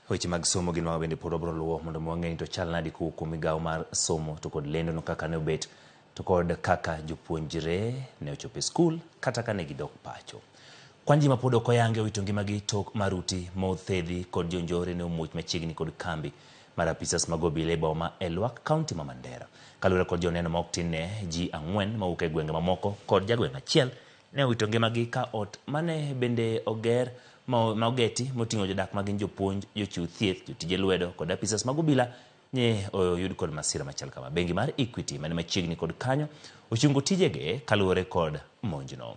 Weche mag somo gin ma bende pod obro luwo mondo mwang'e to chal nadi kuom migawo mar somo to kod lendo no kaka ne obet to kod kaka jopuonjre ne ochopo e skul kata kane gidok pacho. Kwan ji ma pod ok oyangi owito ngimagi tok maruti mothedhi kod jonjore ne omuoch machiegni kod kambi mar apisas mag obila e boma Elwak kaunti ma Mandera. Kaluwore kod joneno ma ok tin ne ji 4 mawuok e gwenge mamoko kod jagweng' achiel ne owito ngimagi ka ot mane bende oger ma ogeti moting'o jodak magin jopuonj, jochiw thieth, jotije lwedo kod apisas mag obila ne oyud kod masira machal kama. Bengi mar Equity mane machiegni kod kanyo ochungo tijege kaluwore kod monjno.